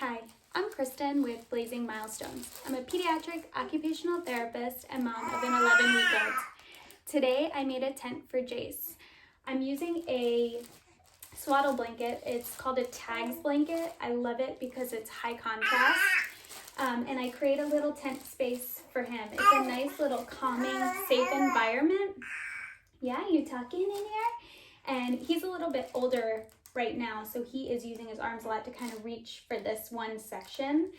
Hi, I'm Kristen with Blazing Milestones. I'm a pediatric occupational therapist and mom of an 11-week-old. Today I made a tent for Jace. I'm using a swaddle blanket. It's called a tags blanket. I love it because it's high contrast. And I create a little tent space for him. It's a nice little calming, safe environment. Yeah, you tuck in here? And he's a little bit older right now, so he is using his arms a lot to kind of reach for this one section.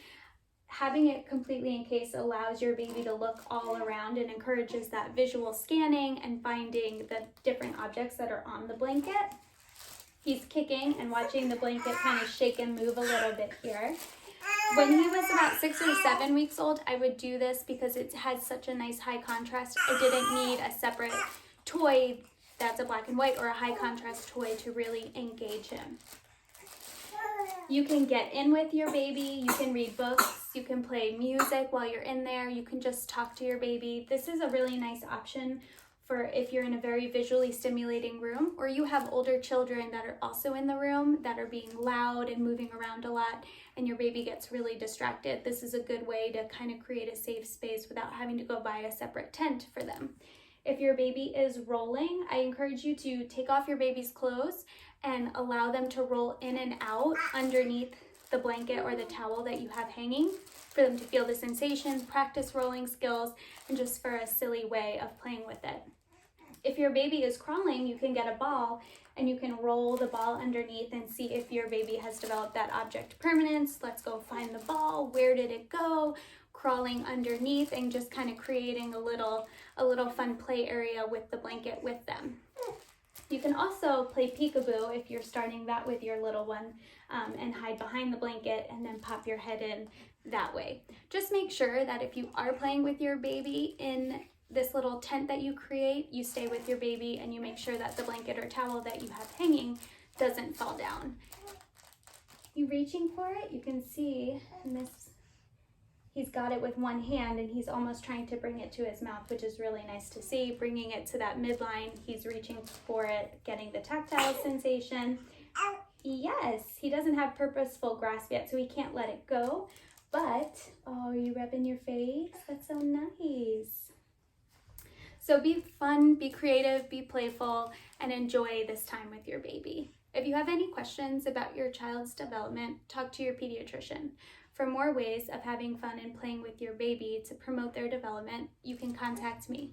Having it completely encased allows your baby to look all around and encourages that visual scanning and finding the different objects that are on the blanket. He's kicking and watching the blanket kind of shake and move a little bit here. When he was about 6 or 7 weeks old, I would do this because it had such a nice high contrast. I didn't need a separate toy that's a black and white or a high contrast toy to really engage him. You can get in with your baby, you can read books, you can play music while you're in there, you can just talk to your baby. This is a really nice option for if you're in a very visually stimulating room, or you have older children that are also in the room that are being loud and moving around a lot and your baby gets really distracted. This is a good way to kind of create a safe space without having to go buy a separate tent for them. If your baby is rolling, I encourage you to take off your baby's clothes and allow them to roll in and out underneath the blanket or the towel that you have hanging for them to feel the sensations, practice rolling skills, and just for a silly way of playing with it. If your baby is crawling, you can get a ball and you can roll the ball underneath and see if your baby has developed that object permanence. Let's go find the ball. Where did it go? Crawling underneath and just kind of creating a little fun play area with the blanket with them. You can also play peekaboo if you're starting that with your little one and hide behind the blanket and then pop your head in that way. Just make sure that if you are playing with your baby in this little tent that you create, you stay with your baby and you make sure that the blanket or towel that you have hanging doesn't fall down. You reaching for it? You can see in this, he's got it with one hand and he's almost trying to bring it to his mouth, which is really nice to see. Bringing it to that midline, he's reaching for it, getting the tactile sensation. Yes, he doesn't have purposeful grasp yet, so he can't let it go. But, oh, are you rubbing your face? That's so nice. So be fun, be creative, be playful, and enjoy this time with your baby. If you have any questions about your child's development, talk to your pediatrician. For more ways of having fun and playing with your baby to promote their development, you can contact me.